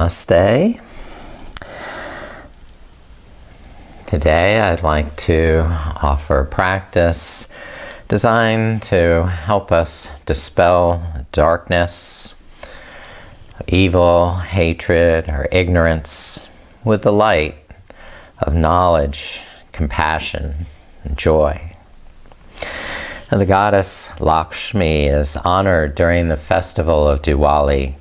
Namaste. Today I'd like to offer a practice designed to help us dispel darkness, evil, hatred, or ignorance with the light of knowledge, compassion, and joy. And the goddess Lakshmi is honored during the festival of Diwali,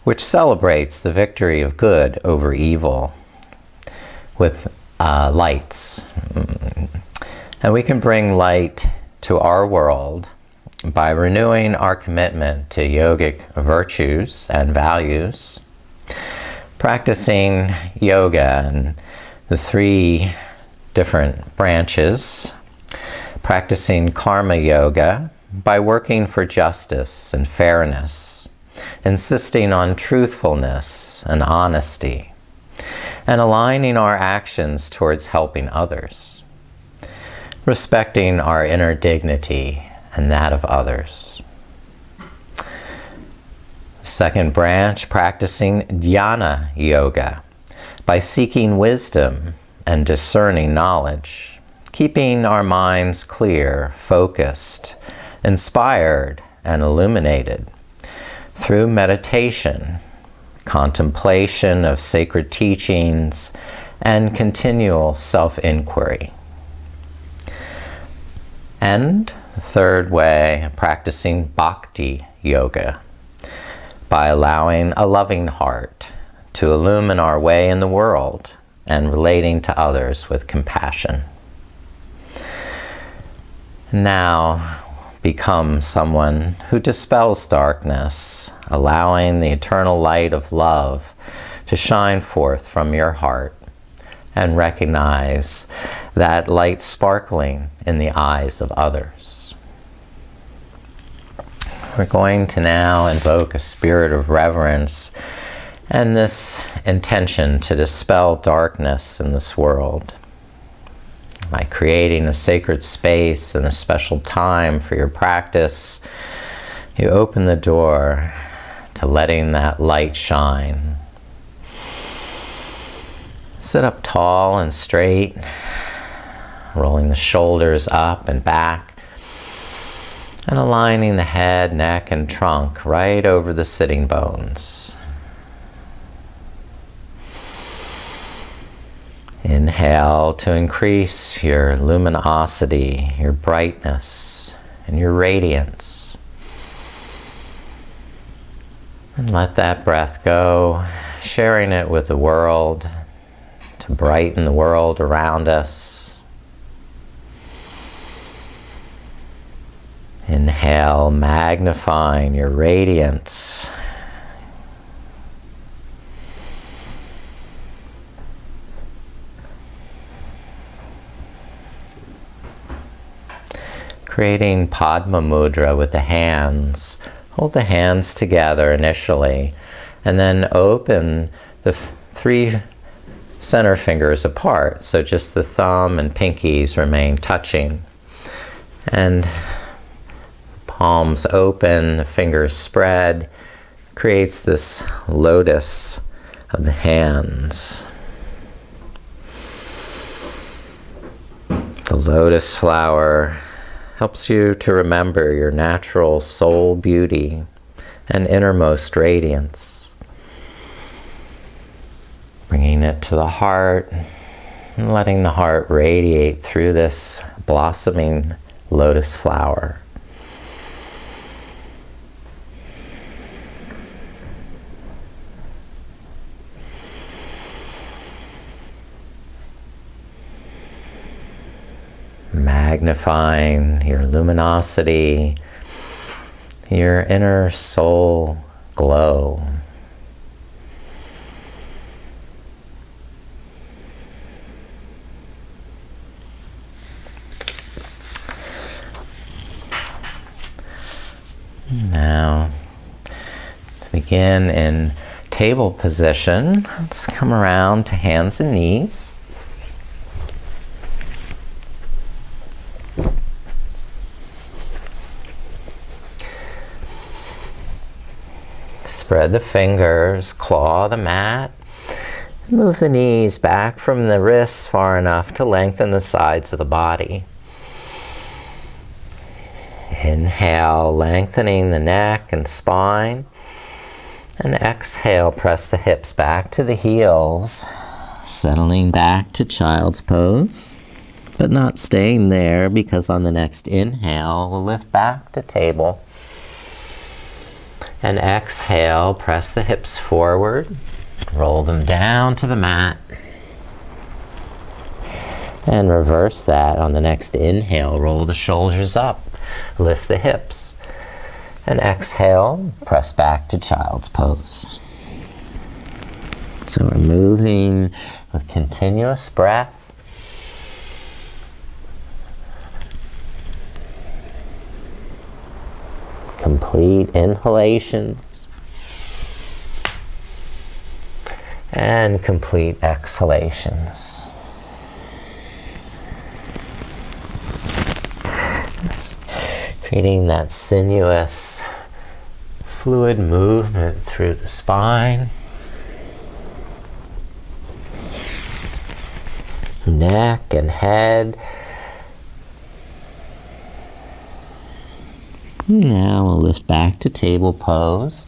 which celebrates the victory of good over evil with lights. And we can bring light to our world by renewing our commitment to yogic virtues and values, practicing yoga and the 3 different branches, practicing karma yoga by working for justice and fairness, insisting on truthfulness and honesty, and aligning our actions towards helping others, respecting our inner dignity and that of others. Second branch, practicing Jnana Yoga by seeking wisdom and discerning knowledge, keeping our minds clear, focused, inspired, and illuminated through meditation, contemplation of sacred teachings, and continual self-inquiry. And the third way, practicing Bhakti Yoga by allowing a loving heart to illumine our way in the world and relating to others with compassion. Now, become someone who dispels darkness, allowing the eternal light of love to shine forth from your heart, and recognize that light sparkling in the eyes of others. We're going to now invoke a spirit of reverence and this intention to dispel darkness in this world. By creating a sacred space and a special time for your practice, you open the door to letting that light shine. Sit up tall and straight, rolling the shoulders up and back, and aligning the head, neck, and trunk right over the sitting bones. Inhale to increase your luminosity, your brightness, and your radiance. And let that breath go, sharing it with the world, to brighten the world around us. Inhale, magnifying your radiance. Creating Padma Mudra with the hands. Hold the hands together initially, and then open the 3 center fingers apart, so just the thumb and pinkies remain touching. And palms open, the fingers spread, creates this lotus of the hands. The lotus flower helps you to remember your natural soul beauty and innermost radiance. Bringing it to the heart and letting the heart radiate through this blossoming lotus flower. Magnifying your luminosity, your inner soul glow. Now, to begin in table position, let's come around to hands and knees. Spread the fingers, claw the mat. Move the knees back from the wrists far enough to lengthen the sides of the body. Inhale, lengthening the neck and spine. And exhale, press the hips back to the heels, settling back to child's pose, but not staying there, because on the next inhale, we'll lift back to table. And exhale, press the hips forward, roll them down to the mat. And reverse that on the next inhale, roll the shoulders up, lift the hips. And exhale, press back to child's pose. So we're moving with continuous breath. Complete inhalations. And complete exhalations. Creating that sinuous, fluid movement through the spine, neck and head. Now we'll lift back to table pose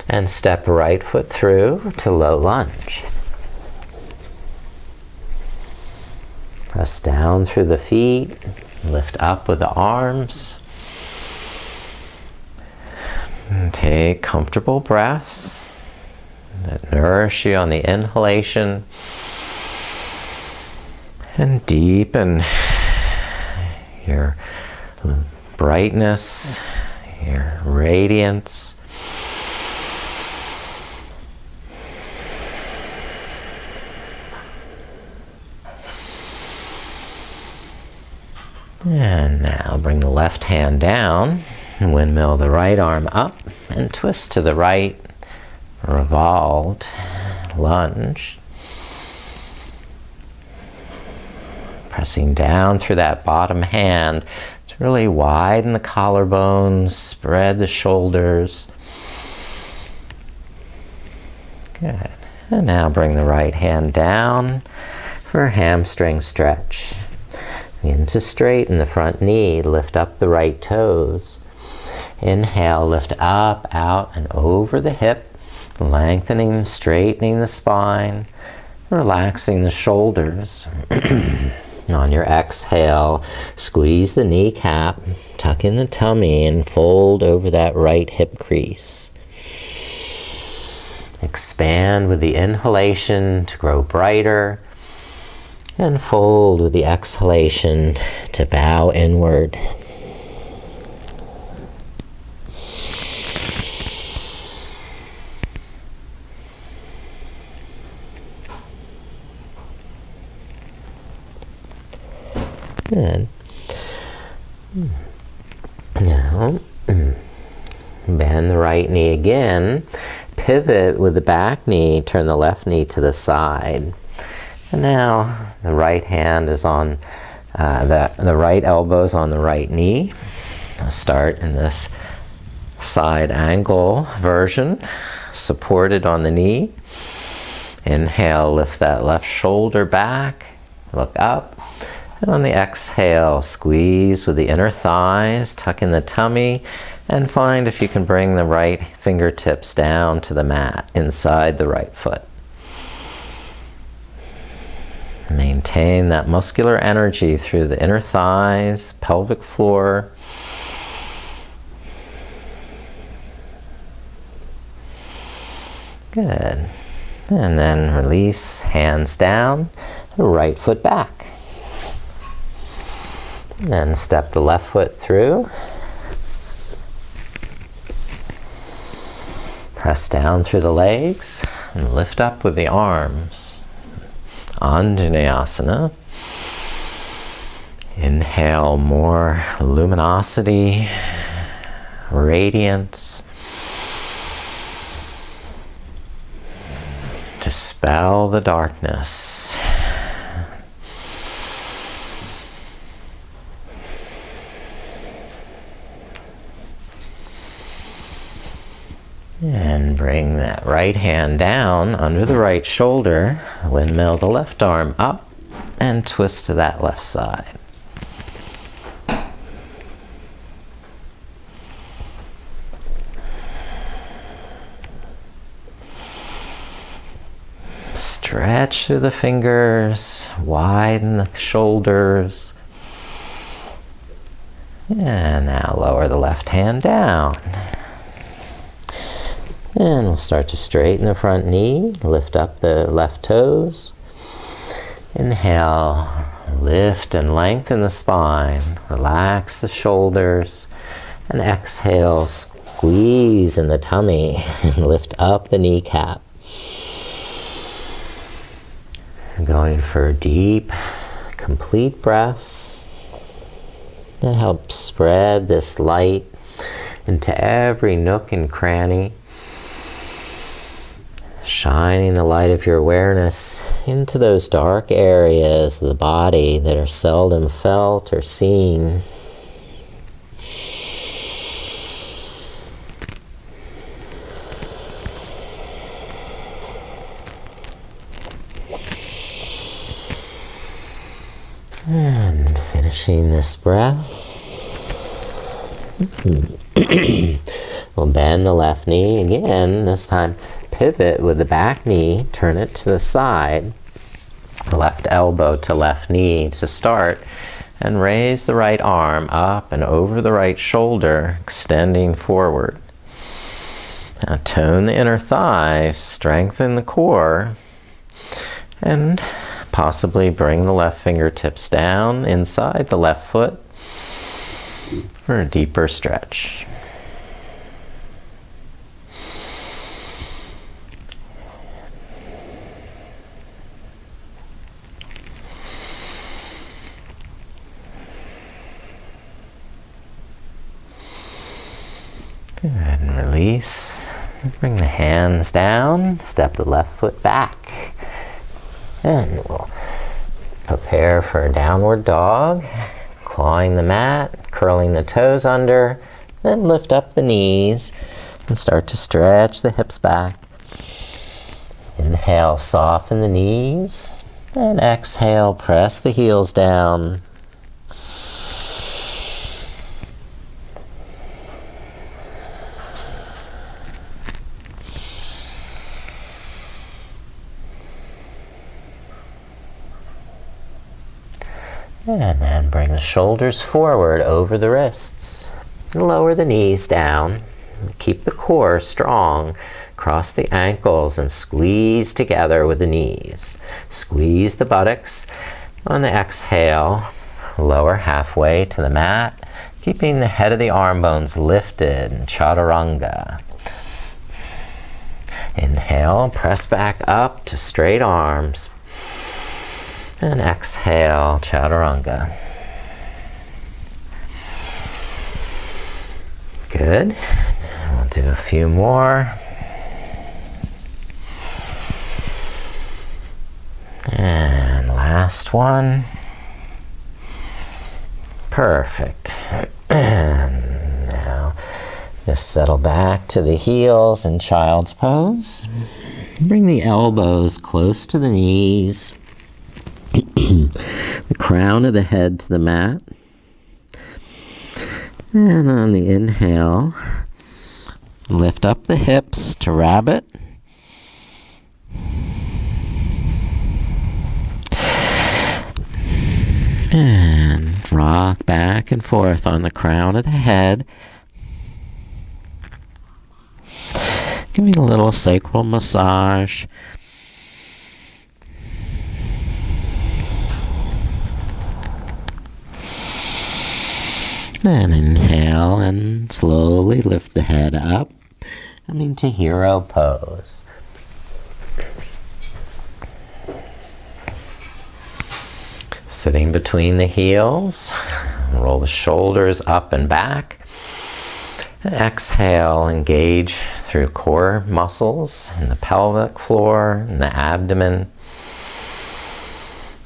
and step right foot through to low lunge. Press down through the feet. Lift up with the arms. And take comfortable breaths that nourish you on the inhalation. And deepen your brightness, your radiance. And now bring the left hand down, windmill the right arm up, and twist to the right, revolved lunge. Pressing down through that bottom hand to really widen the collarbones, spread the shoulders. Good. And now bring the right hand down for a hamstring stretch. Begin to straighten the front knee, lift up the right toes. Inhale, lift up, out, and over the hip, lengthening, straightening the spine, relaxing the shoulders. On your exhale, squeeze the kneecap, tuck in the tummy, and fold over that right hip crease. Expand with the inhalation to grow brighter, and fold with the exhalation to bow inward. Good. Now, bend the right knee again. Pivot with the back knee, turn the left knee to the side. And now the right hand is on, the right elbow is on the right knee. I'll start in this side angle version, supported on the knee. Inhale, lift that left shoulder back, look up. And on the exhale, squeeze with the inner thighs, tuck in the tummy, and find if you can bring the right fingertips down to the mat inside the right foot. Maintain that muscular energy through the inner thighs, pelvic floor. Good. And then release, hands down, right foot back. Then step the left foot through. Press down through the legs and lift up with the arms. Anjaneyasana. Inhale more luminosity, radiance. Dispel the darkness. And bring that right hand down under the right shoulder. Windmill the left arm up and twist to that left side. Stretch through the fingers, widen the shoulders. And now lower the left hand down. And we'll start to straighten the front knee, lift up the left toes. Inhale, lift and lengthen the spine, relax the shoulders, and exhale, squeeze in the tummy and lift up the kneecap. Going for deep, complete breaths that help spread this light into every nook and cranny, shining the light of your awareness into those dark areas of the body that are seldom felt or seen. And finishing this breath, we'll bend the left knee again, this time pivot with the back knee, turn it to the side, left elbow to left knee to start, and raise the right arm up and over the right shoulder, extending forward. Now tone the inner thighs, strengthen the core, and possibly bring the left fingertips down inside the left foot for a deeper stretch. Good, and release. Bring the hands down, step the left foot back. And we'll prepare for a downward dog, clawing the mat, curling the toes under, then lift up the knees and start to stretch the hips back. Inhale, soften the knees, and exhale, press the heels down. And then bring the shoulders forward over the wrists. Lower the knees down. Keep the core strong. Cross the ankles and squeeze together with the knees. Squeeze the buttocks. On the exhale, lower halfway to the mat, keeping the head of the arm bones lifted in chaturanga. Inhale, press back up to straight arms. And exhale, chaturanga. Good. We'll do a few more. And last one. Perfect. And now just settle back to the heels in child's pose. Bring the elbows close to the knees. The crown of the head to the mat. And on the inhale, lift up the hips to rabbit. And rock back and forth on the crown of the head. Giving a little sacral massage. Then inhale and slowly lift the head up, coming to hero pose. Sitting between the heels, roll the shoulders up and back. And exhale, engage through core muscles in the pelvic floor and the abdomen.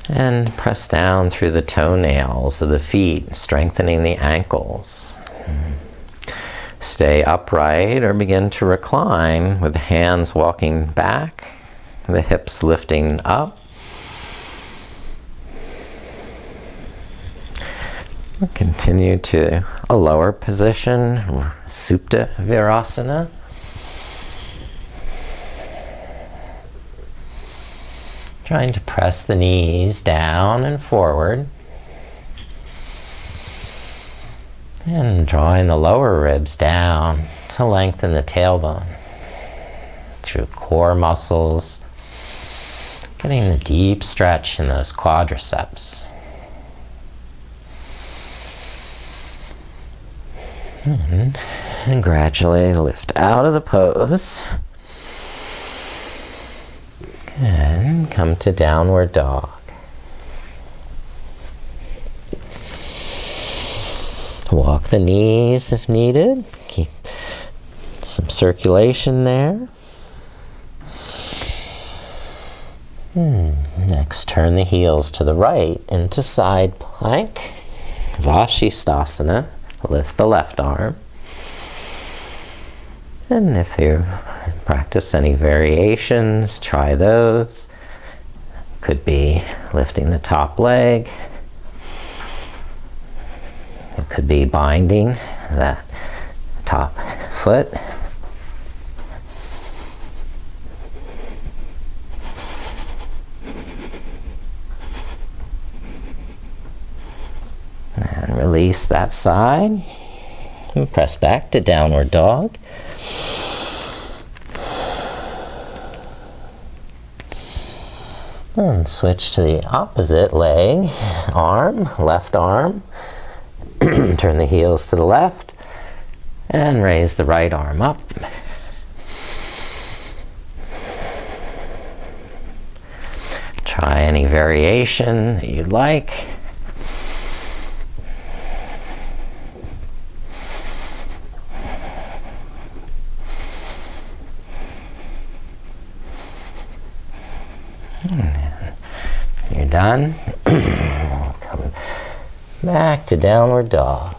And press down through the toenails of the feet, strengthening the ankles. Stay upright or begin to recline with the hands walking back, the hips lifting up. Continue to a lower position, Supta Virasana. Trying to press the knees down and forward. And drawing the lower ribs down to lengthen the tailbone through core muscles, getting the deep stretch in those quadriceps. And gradually lift out of the pose. And come to downward dog. Walk the knees if needed. Keep some circulation there. Next, turn the heels to the right into side plank. Vashisthasana. Lift the left arm. And if you practice any variations, try those. Could be lifting the top leg. It could be binding that top foot. And release that side. And press back to downward dog. And switch to the opposite leg, arm, left arm. Turn the heels to the left and raise the right arm up. Try any variation that you'd like. You're done. Come back to downward dog.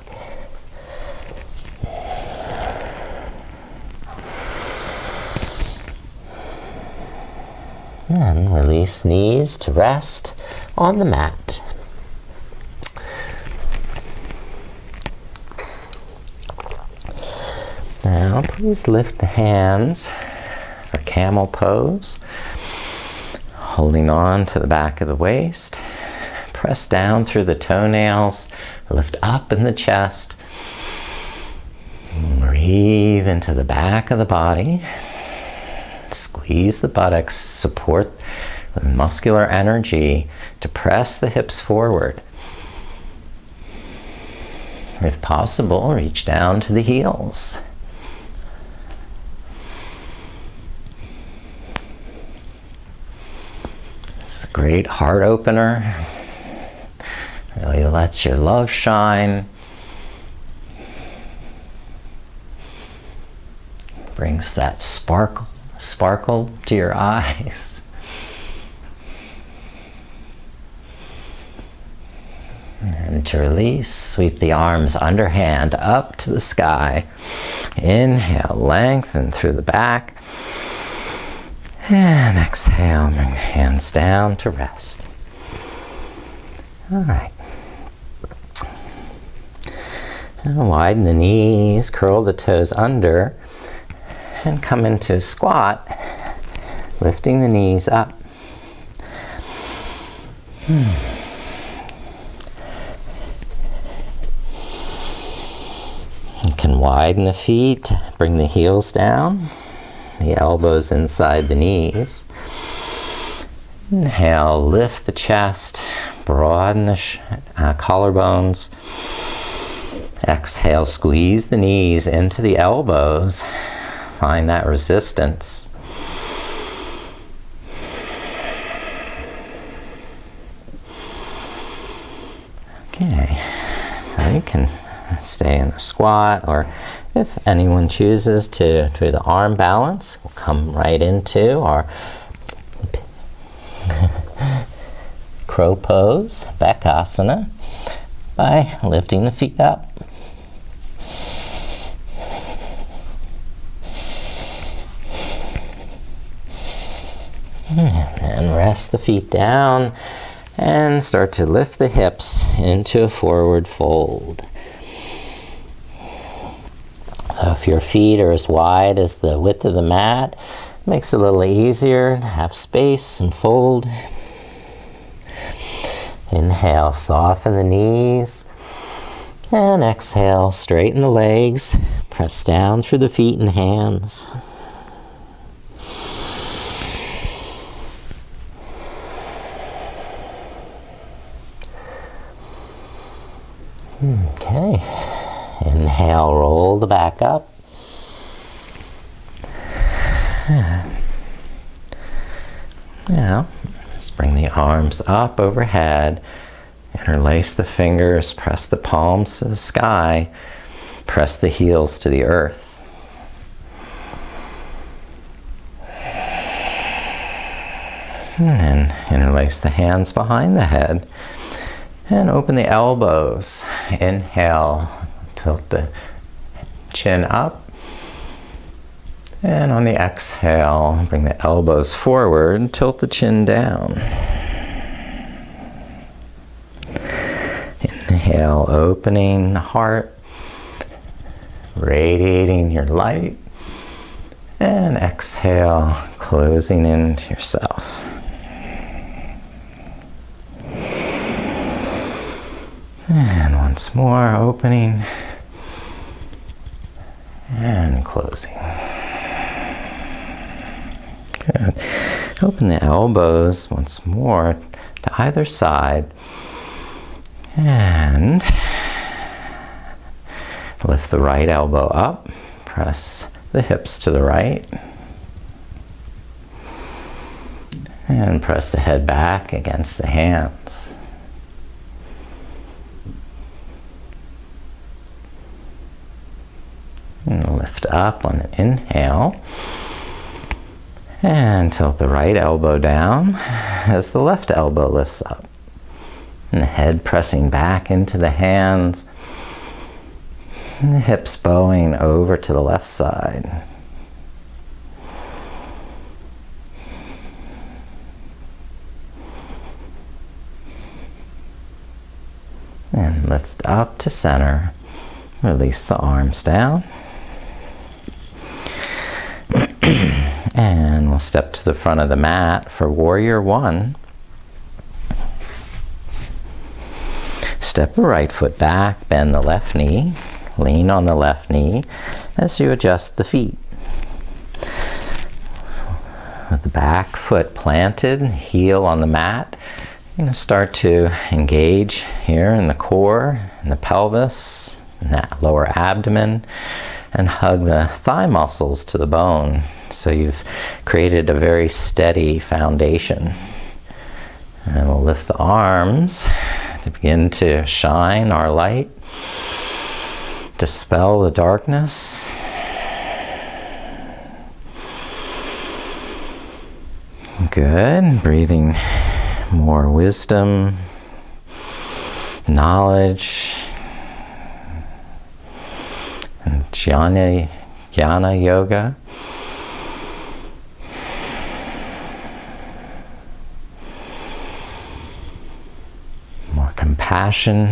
And release knees to rest on the mat. Now please lift the hands for camel pose. Holding on to the back of the waist. Press down through the toenails. Lift up in the chest. Breathe into the back of the body. Squeeze the buttocks. Support with muscular energy to press the hips forward. If possible, reach down to the heels. It's a great heart opener. Really lets your love shine. Brings that sparkle to your eyes. And to release, sweep the arms underhand up to the sky. Inhale, lengthen through the back. And exhale, bring the hands down to rest. All right. And widen the knees, curl the toes under, and come into squat, lifting the knees up. You can widen the feet, bring the heels down, the elbows inside the knees. Inhale, lift the chest, broaden the collarbones. Exhale, squeeze the knees into the elbows. Find that resistance. Okay, so you can stay in the squat, or if anyone chooses to do the arm balance, we'll come right into our crow pose, Bakasana, by lifting the feet up. And rest the feet down and start to lift the hips into a forward fold. So if your feet are as wide as the width of the mat, it makes it a little easier to have space and fold. Inhale, soften the knees. And exhale, straighten the legs. Press down through the feet and hands. Okay. Inhale, roll the back up. Now, just bring the arms up overhead. Interlace the fingers, press the palms to the sky, press the heels to the earth. And then interlace the hands behind the head and open the elbows. Inhale, tilt the chin up. And on the exhale, bring the elbows forward, tilt the chin down. Inhale, opening the heart, radiating your light. And exhale, closing into yourself. And once more, opening and closing. Good. Open the elbows once more to either side. And lift the right elbow up. Press the hips to the right. And press the head back against the hands. And lift up on an inhale. And tilt the right elbow down as the left elbow lifts up. And the head pressing back into the hands. And the hips bowing over to the left side. And lift up to center. Release the arms down. And we'll step to the front of the mat for Warrior One. Step the right foot back, bend the left knee, lean on the left knee as you adjust the feet. With the back foot planted, heel on the mat, you're going to start to engage here in the core, in the pelvis, in that lower abdomen, and hug the thigh muscles to the bone. So you've created a very steady foundation. And we'll lift the arms to begin to shine our light, dispel the darkness. Good. Breathing more wisdom, knowledge, and Jnana Yoga. More compassion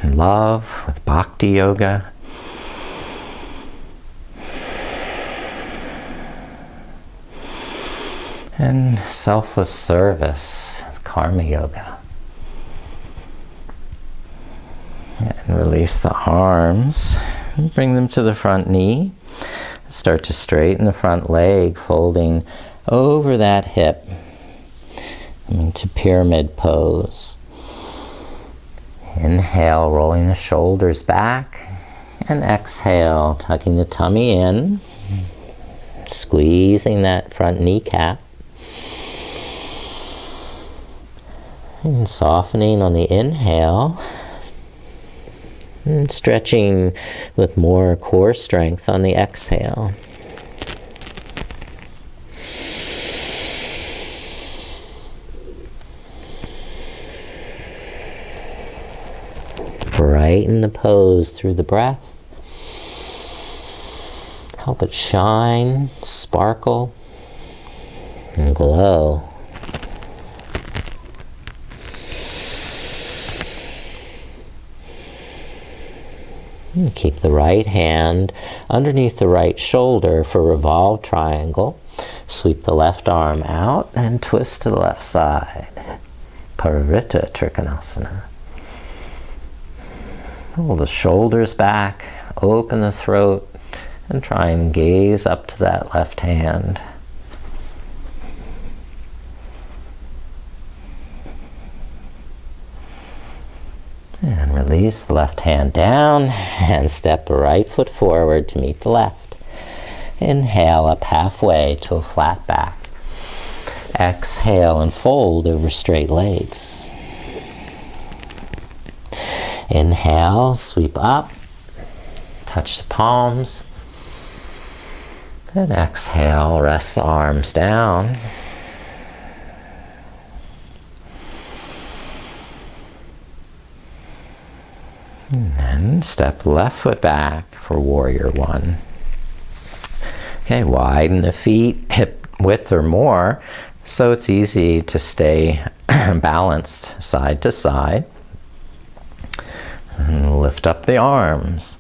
and love with Bhakti Yoga. And selfless service, Karma Yoga. And release the arms. And bring them to the front knee. Start to straighten the front leg, folding over that hip into pyramid pose. Inhale, rolling the shoulders back. And exhale, tucking the tummy in. Squeezing that front kneecap. And softening on the inhale. And stretching with more core strength on the exhale. Brighten the pose through the breath. Help it shine, sparkle, and glow. And keep the right hand underneath the right shoulder for revolved triangle. Sweep the left arm out and twist to the left side. Parivrtta Trikonasana. Pull the shoulders back, open the throat, and try and gaze up to that left hand. And release the left hand down and step the right foot forward to meet the left. Inhale up halfway to a flat back. Exhale and fold over straight legs. Inhale, sweep up, touch the palms. Then exhale, rest the arms down. And then step left foot back for warrior one. Okay, widen the feet, hip width or more, so it's easy to stay balanced side to side. And lift up the arms.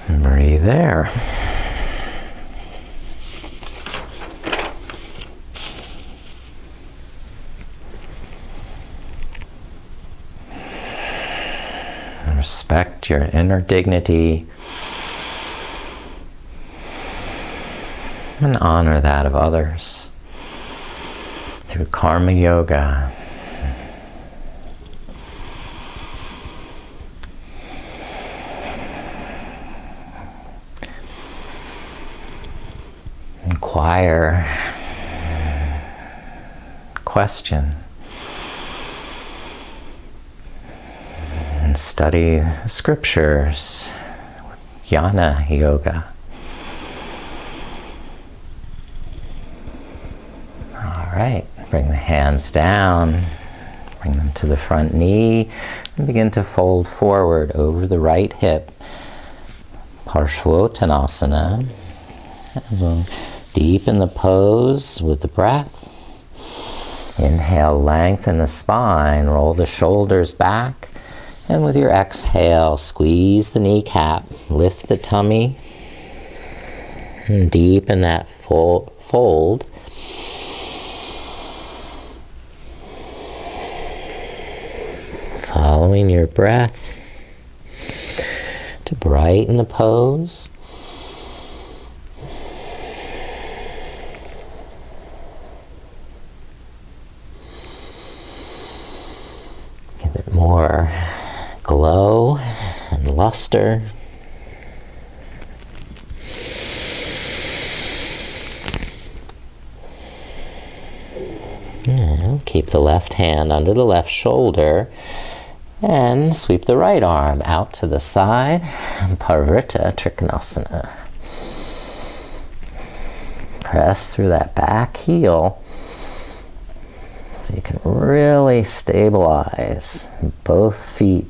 And breathe there. Respect your inner dignity and honor that of others through karma yoga. Inquire, question, and study scriptures with Jnana Yoga. All right, bring the hands down, bring them to the front knee, and begin to fold forward over the right hip. Parshvottanasana. And we'll deepen the pose with the breath. Inhale, lengthen the spine, roll the shoulders back. And with your exhale, squeeze the kneecap, lift the tummy, and deepen that fold. Following your breath to brighten the pose. Give it more glow and luster. And keep the left hand under the left shoulder and sweep the right arm out to the side. Parivrtta Trikonasana. Press through that back heel so you can really stabilize both feet.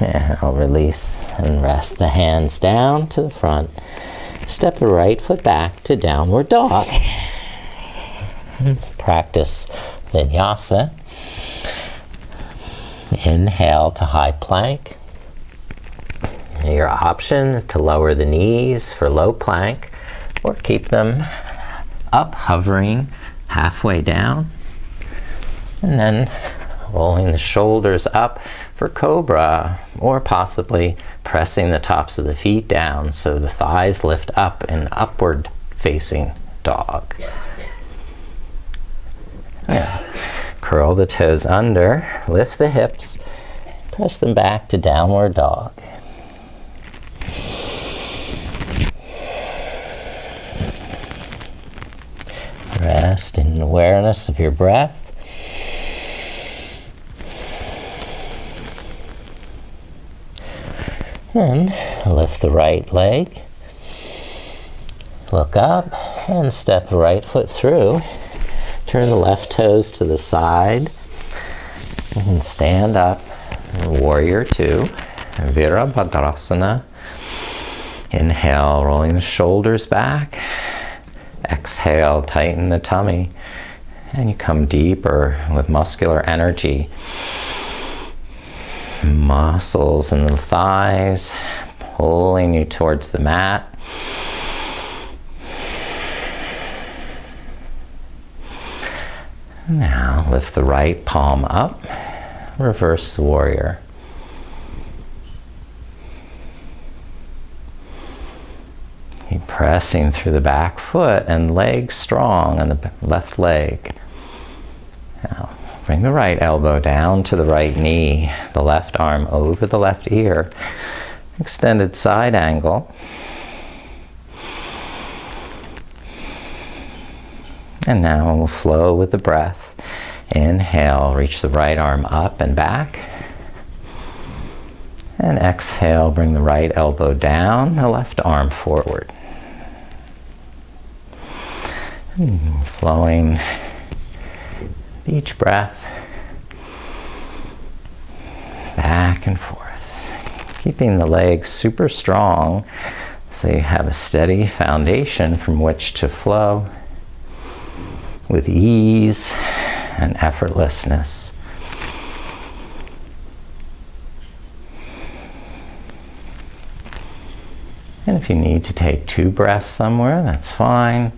And I'll release and rest the hands down to the front. Step the right foot back to downward dog. Practice vinyasa. Inhale to high plank. Your option is to lower the knees for low plank or keep them up, hovering halfway down. And then rolling the shoulders up for cobra, or possibly pressing the tops of the feet down so the thighs lift up in upward facing dog. Yeah. Curl the toes under, lift the hips, press them back to downward dog. Rest in awareness of your breath. And lift the right leg. Look up and step the right foot through. Turn the left toes to the side. And stand up. Warrior two. Virabhadrasana. Inhale, rolling the shoulders back. Exhale, tighten the tummy. And you come deeper with muscular energy. Muscles in the thighs, pulling you towards the mat. Now lift the right palm up, reverse the warrior. Keep pressing through the back foot and leg strong on the left leg. Now bring the right elbow down to the right knee, the left arm over the left ear. Extended side angle. And now we'll flow with the breath. Inhale, reach the right arm up and back. And exhale, bring the right elbow down, the left arm forward. Flowing each breath back and forth. Keeping the legs super strong so you have a steady foundation from which to flow with ease and effortlessness. And if you need to take 2 breaths somewhere, that's fine.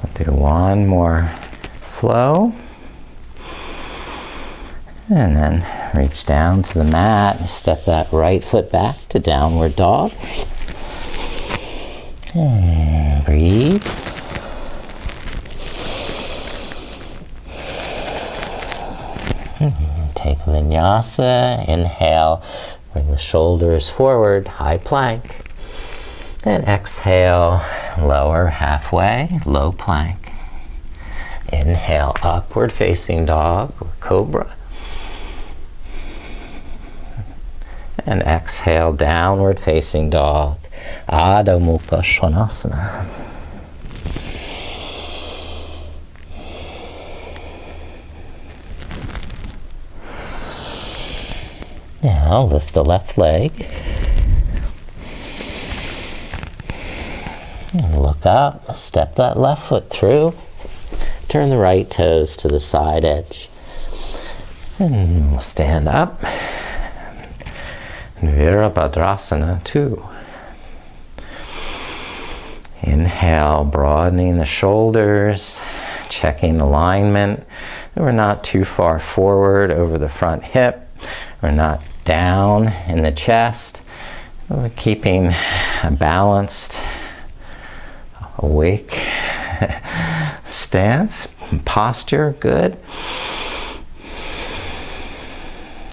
We'll do one more flow. And then reach down to the mat and step that right foot back to downward dog. And breathe. Take vinyasa. Inhale, bring the shoulders forward, high plank. And exhale, lower halfway, low plank. Inhale, upward facing dog or cobra. And exhale, downward facing dog, Adho Mukha Svanasana. Now lift the left leg. And look up, step that left foot through. Turn the right toes to the side edge. And we'll stand up. Virabhadrasana 2. Inhale, broadening the shoulders, checking alignment. We're not too far forward over the front hip. We're not down in the chest. We're keeping a balanced, awake stance, posture, good.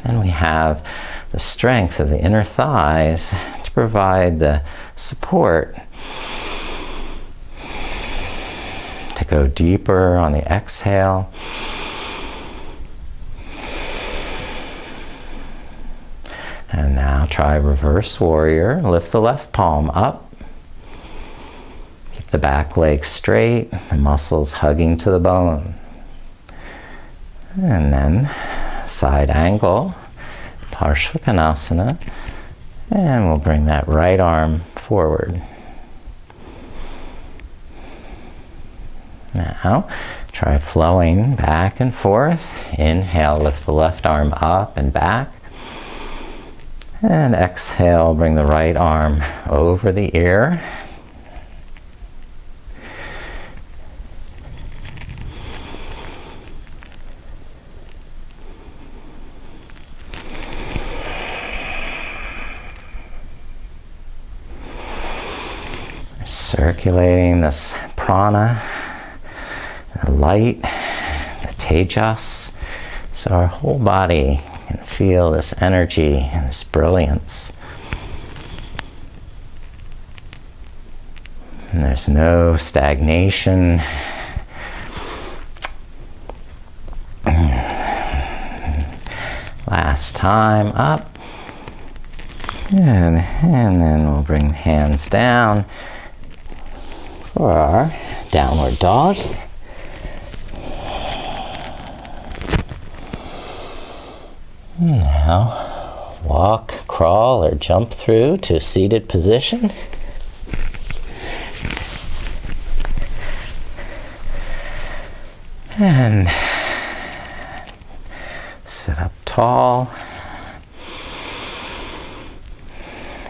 And we have the strength of the inner thighs to provide the support to go deeper on the exhale. And now try reverse warrior. Lift the left palm up. Keep the back leg straight, the muscles hugging to the bone. And then side angle, Parshvakonasana. And we'll bring that right arm forward. Now, try flowing back and forth. Inhale, lift the left arm up and back. And exhale, bring the right arm over the ear. Circulating this prana, the light, the tejas, so our whole body can feel this energy and this brilliance. And there's no stagnation. Last time, up. And then we'll bring hands down for our downward dog. Now, walk, crawl, or jump through to a seated position. And sit up tall.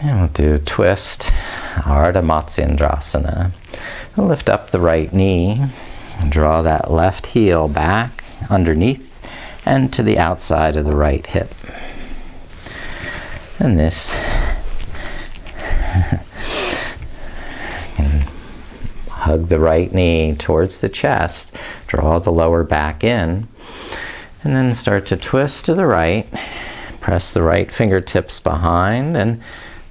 And we'll do a twist, Ardha Matsyendrasana. We'll lift up the right knee and draw that left heel back underneath and to the outside of the right hip. And this and hug the right knee towards the chest, draw the lower back in, and then start to twist to the right. Press the right fingertips behind and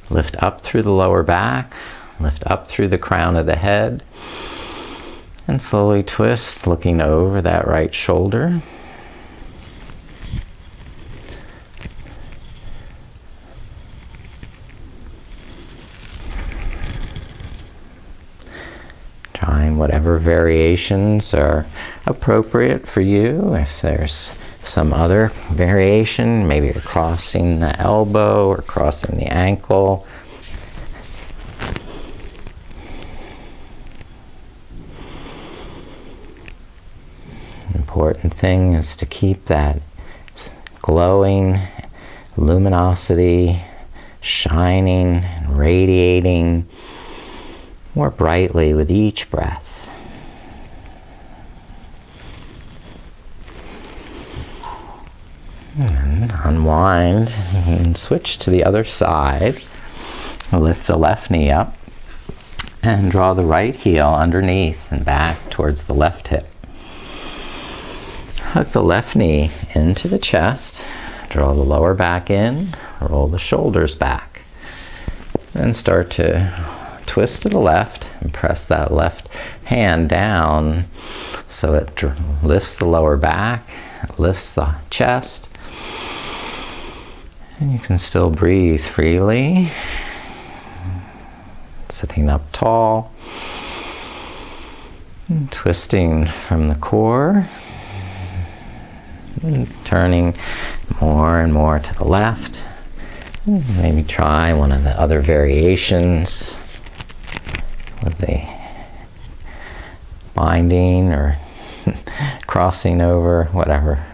lift up through the lower back, lift up through the crown of the head, and slowly twist, looking over that right shoulder. Trying whatever variations are appropriate for you. If there's some other variation, maybe you're crossing the elbow or crossing the ankle. Important thing is to keep that glowing luminosity shining and radiating more brightly with each breath. And unwind and switch to the other side. Lift the left knee up and draw the right heel underneath and back towards the left hip. Hug the left knee into the chest, draw the lower back in, roll the shoulders back. Then start to twist to the left and press that left hand down so it lifts the lower back, lifts the chest. And you can still breathe freely. Sitting up tall. And twisting from the core. And turning more and more to the left. And maybe try one of the other variations with the binding or crossing over, whatever.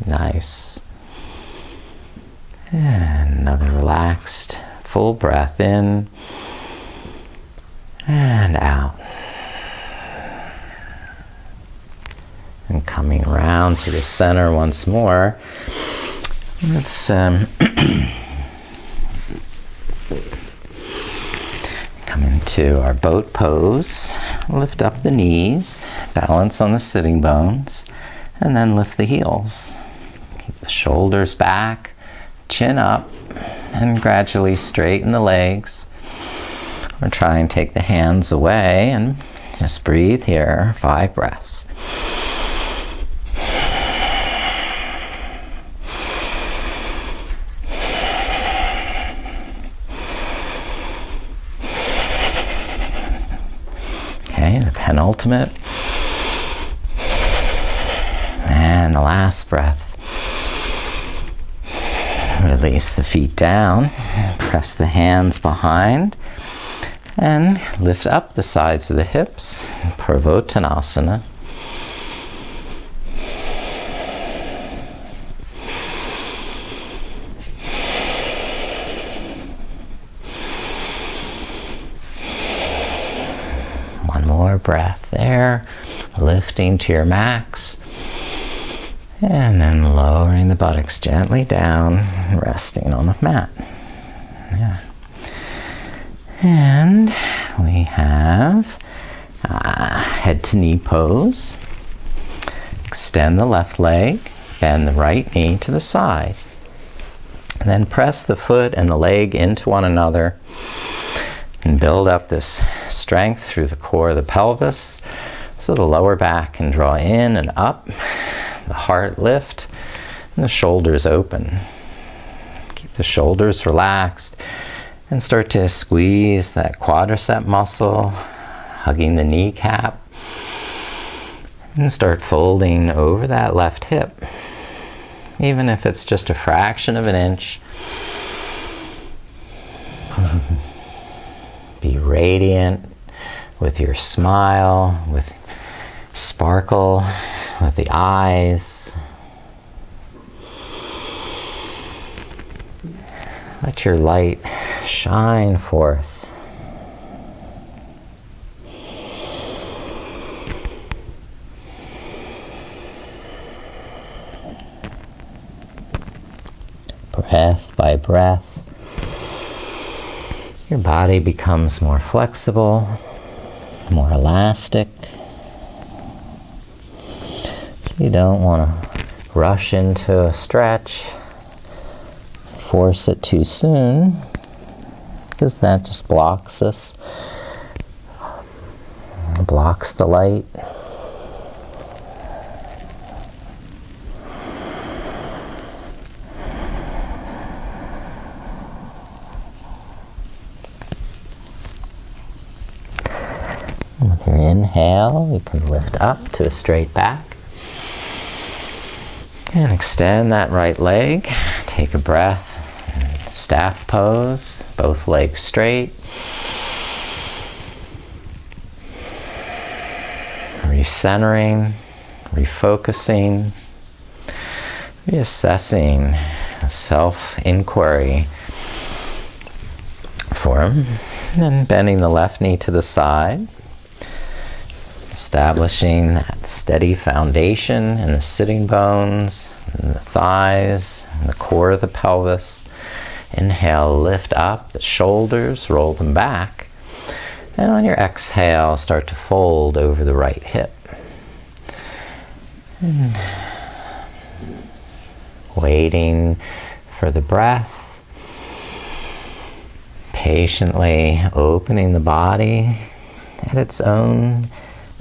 Nice. And another relaxed, full breath in and out. And coming around to the center once more. Let's come into our boat pose. Lift up the knees, balance on the sitting bones, and then lift the heels. Keep the shoulders back, chin up, and gradually straighten the legs. Or try and take the hands away and just breathe here, 5 breaths. Okay, the penultimate. And the last breath. Release the feet down, press the hands behind, and lift up the sides of the hips, Parvottanasana. One more breath there, lifting to your max. And then lowering the buttocks gently down, resting on the mat. Yeah. And we have head to knee pose. Extend the left leg, bend the right knee to the side. And then press the foot and the leg into one another and build up this strength through the core of the pelvis so the lower back can draw in and up. The heart lift, and the shoulders open. Keep the shoulders relaxed, and start to squeeze that quadricep muscle. hugging the kneecap. And start folding over that left hip. Even if it's just a fraction of an inch. Be radiant with your smile, with sparkle, with the eyes. Let your light shine forth. Breath by breath, your body becomes more flexible, more elastic. So you don't want to rush into a stretch, force it too soon, because that just blocks us, blocks the light. With your inhale, you can lift up to a straight back. And extend that right leg. Take a breath. Staff pose, both legs straight. Recentering, refocusing, reassessing, self-inquiry form. And bending the left knee to the side. Establishing that steady foundation in the sitting bones, in the thighs, in the core of the pelvis. Inhale, lift up the shoulders, roll them back. And on your exhale, start to fold over the right hip. And waiting for the breath. Patiently opening the body at its own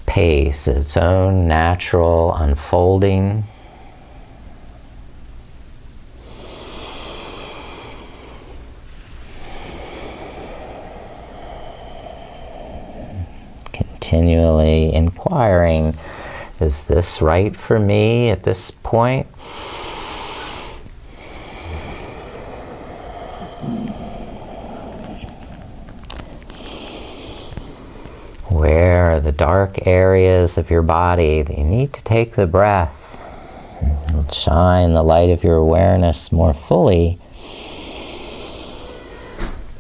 pace, its own natural unfolding. Continually inquiring, is this right for me at this point? Where are the dark areas of your body that you need to take the breath and shine the light of your awareness more fully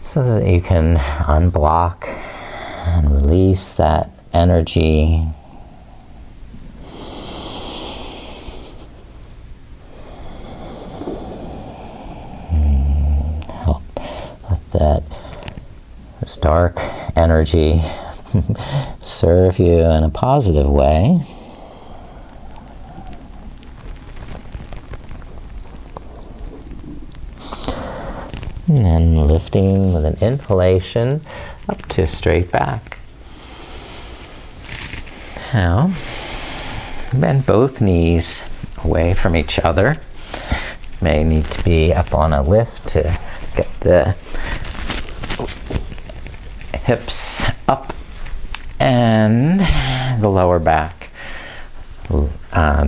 so that you can unblock and release that energy. Help let this dark energy serve you in a positive way. And then lifting with an inhalation up to straight back. Now, bend both knees away from each other. May need to be up on a lift to get the hips up and the lower back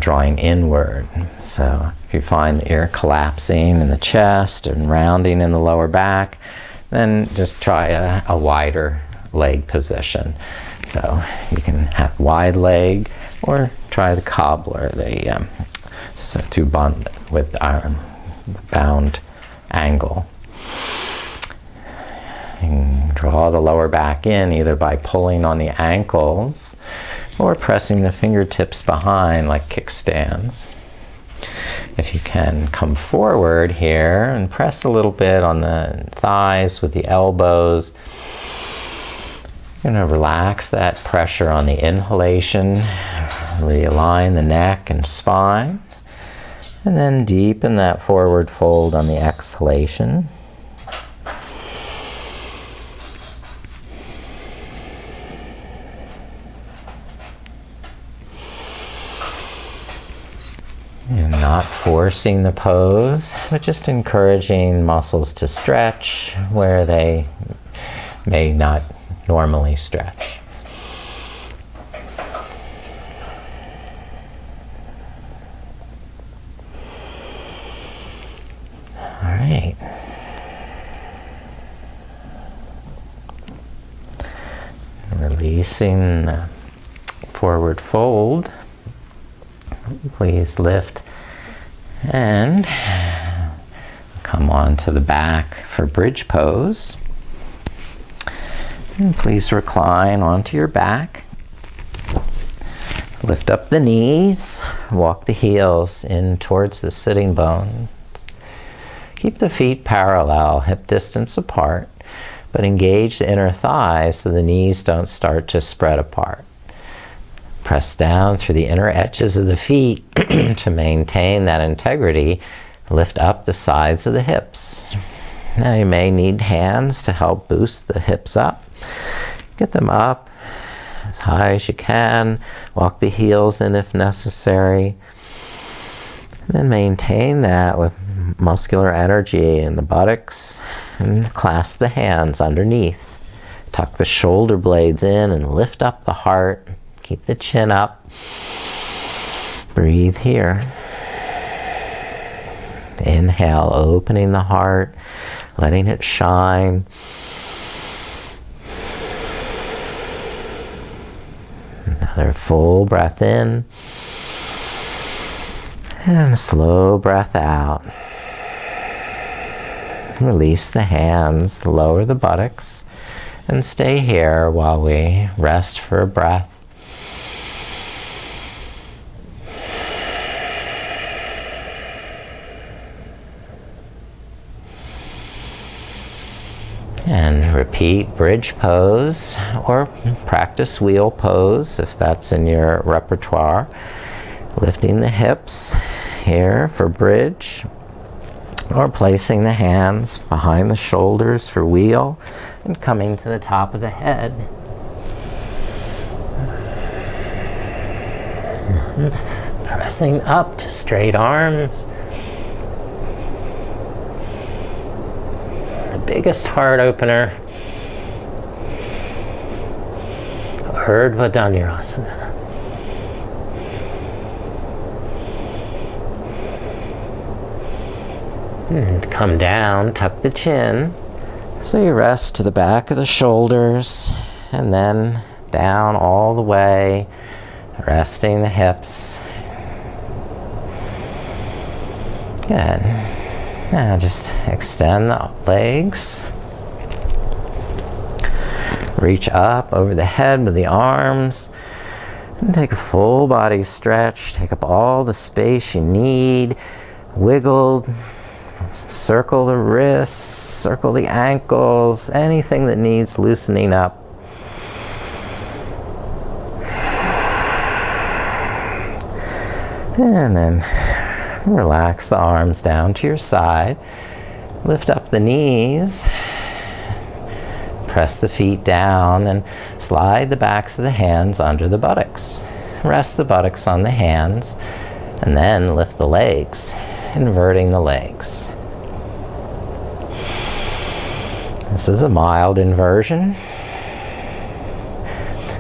drawing inward. So if you find that you're collapsing in the chest and rounding in the lower back, then just try a wider leg position. So you can have wide leg or try the cobbler, to bond with bound angle. You can draw the lower back in either by pulling on the ankles or pressing the fingertips behind like kickstands. If you can come forward here and press a little bit on the thighs with the elbows. You're going to relax that pressure on the inhalation, realign the neck and spine, and then deepen that forward fold on the exhalation. And not forcing the pose, but just encouraging muscles to stretch where they may not normally stretch. Right. Releasing the forward fold. Please lift and come on to the back for bridge pose. And please recline onto your back. Lift up the knees, walk the heels in towards the sitting bones. Keep the feet parallel, hip distance apart, but engage the inner thighs so the knees don't start to spread apart. Press down through the inner edges of the feet to maintain that integrity. Lift up the sides of the hips. Now you may need hands to help boost the hips up. Get them up as high as you can. Walk the heels in if necessary. Then maintain that with muscular energy in the buttocks and clasp the hands underneath. Tuck the shoulder blades in and lift up the heart. Keep the chin up. Breathe here. Inhale, opening the heart, letting it shine. Another full breath in. And a slow breath out. Release the hands, lower the buttocks, and stay here while we rest for a breath. And repeat bridge pose or practice wheel pose if that's in your repertoire. Lifting the hips here for bridge, or placing the hands behind the shoulders for wheel and coming to the top of the head. Pressing up to straight arms. Biggest heart opener, Urdhva Dhanurasana. And come down, tuck the chin, so you rest to the back of the shoulders, and then down all the way, resting the hips. Good. Now just extend the legs. Reach up over the head with the arms. And take a full body stretch. Take up all the space you need. Wiggle. Circle the wrists. Circle the ankles. Anything that needs loosening up. And then relax the arms down to your side. Lift up the knees. Press the feet down and slide the backs of the hands under the buttocks. Rest the buttocks on the hands and then lift the legs, inverting the legs. This is a mild inversion.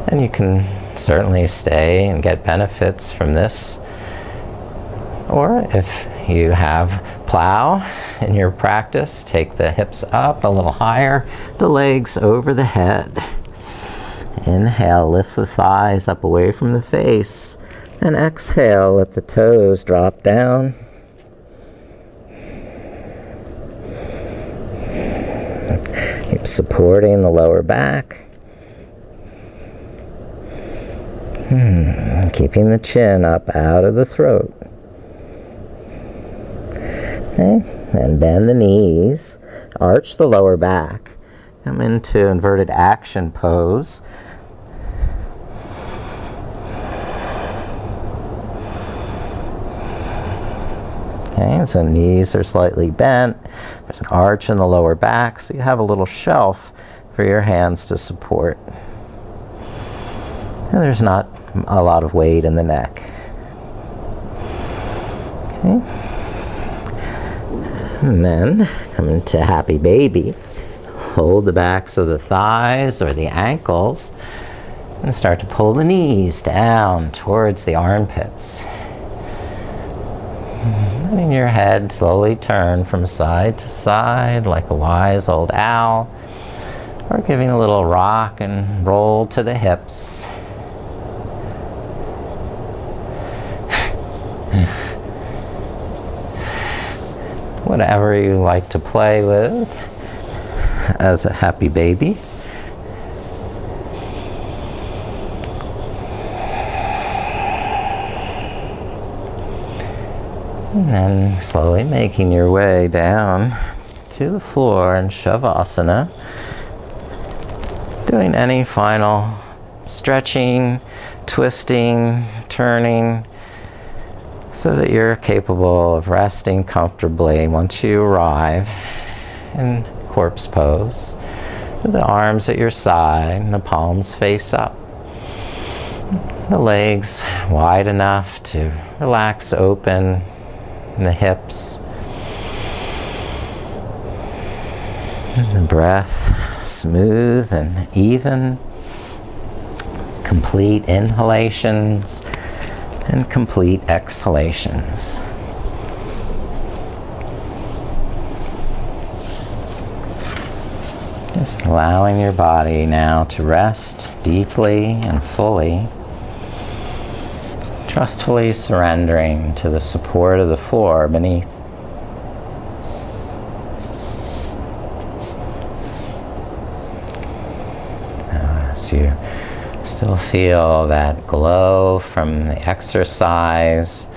And you can certainly stay and get benefits from this. Or if you have plow in your practice, take the hips up a little higher, the legs over the head. Inhale, lift the thighs up away from the face. And exhale, let the toes drop down. Keep supporting the lower back. Keeping the chin up out of the throat. Okay, then bend the knees, arch the lower back, come into inverted action pose. Okay, so knees are slightly bent, there's an arch in the lower back, so you have a little shelf for your hands to support. And there's not a lot of weight in the neck. Okay. And then come into happy baby. Hold the backs of the thighs or the ankles and start to pull the knees down towards the armpits. Letting your head slowly turn from side to side like a wise old owl, or giving a little rock and roll to the hips. Whatever you like to play with as a happy baby. And then slowly making your way down to the floor in Shavasana. Doing any final stretching, twisting, turning, so that you're capable of resting comfortably once you arrive in corpse pose. With the arms at your side and the palms face up. The legs wide enough to relax open in the hips. And the breath smooth and even. Complete inhalations and complete exhalations. Just allowing your body now to rest deeply and fully. Trustfully surrendering to the support of the floor beneath. As you still feel that glow from the exercise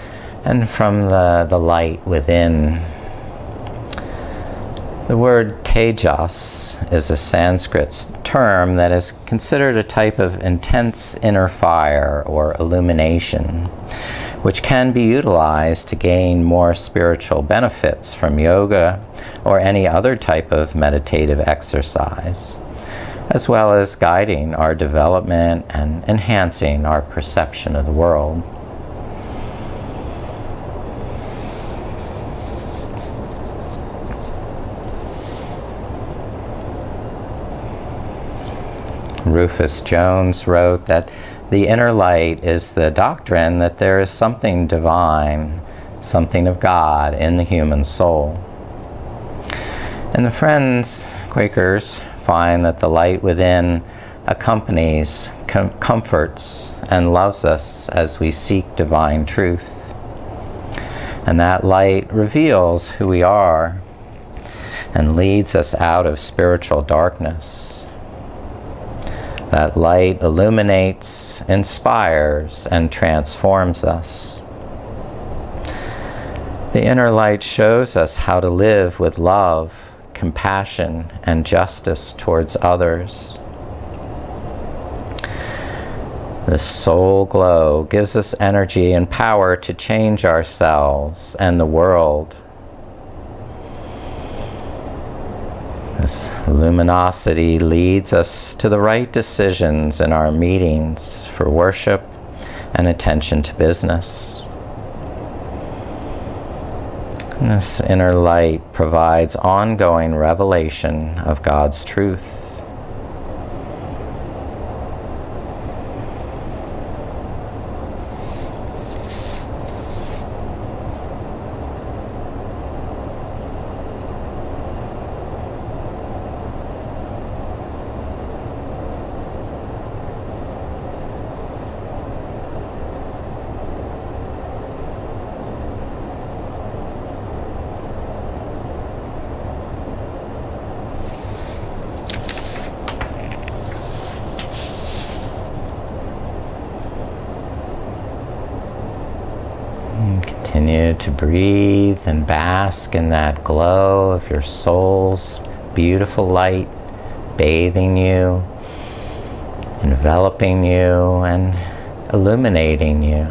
and from the light within. The word tejas is a Sanskrit term that is considered a type of intense inner fire or illumination, which can be utilized to gain more spiritual benefits from yoga or any other type of meditative exercise, as well as guiding our development and enhancing our perception of the world. Rufus Jones wrote that the inner light is the doctrine that there is something divine, something of God in the human soul. And the Friends, Quakers, find that the light within accompanies, comforts, and loves us as we seek divine truth. And that light reveals who we are and leads us out of spiritual darkness. That light illuminates, inspires, and transforms us. The inner light shows us how to live with love, compassion, and justice towards others. This soul glow gives us energy and power to change ourselves and the world. This luminosity leads us to the right decisions in our meetings for worship and attention to business. And this inner light provides ongoing revelation of God's truth. Continue to breathe and bask in that glow of your soul's beautiful light, bathing you, enveloping you, and illuminating you.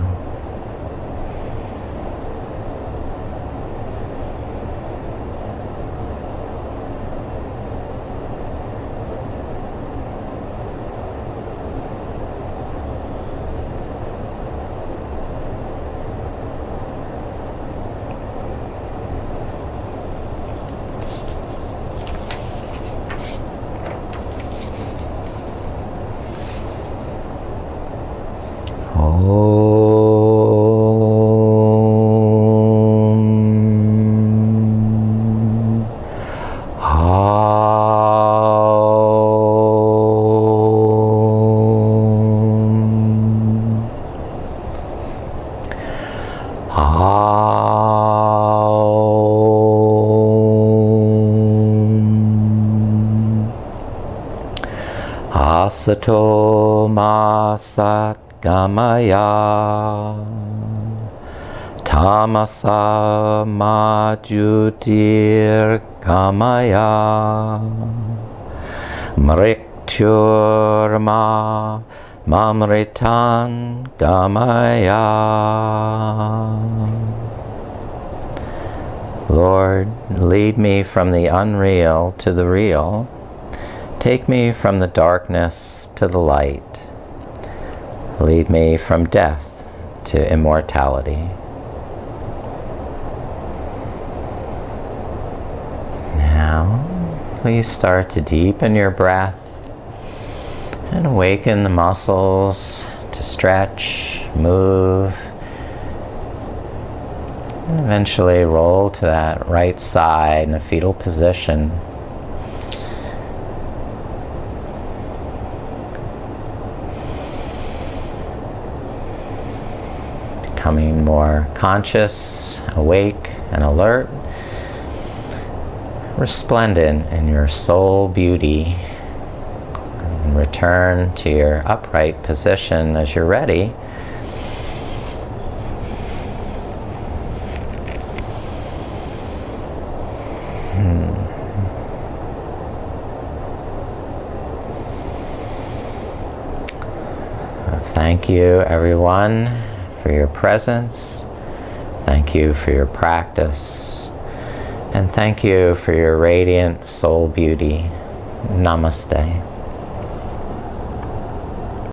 Oh. Asato ma sat gamaya tamasa ma jyotir gamaya mrityurma mamritan gamaya. Lord, lead me from the unreal to the real. Take me from the darkness to the light. Lead me from death to immortality. Now, please start to deepen your breath and awaken the muscles to stretch, move, and eventually roll to that right side in a fetal position. Becoming more conscious, awake, and alert, resplendent in your soul beauty. And return to your upright position as you're ready. Thank you, everyone, for your presence. Thank you for your practice. And thank you for your radiant soul beauty. Namaste.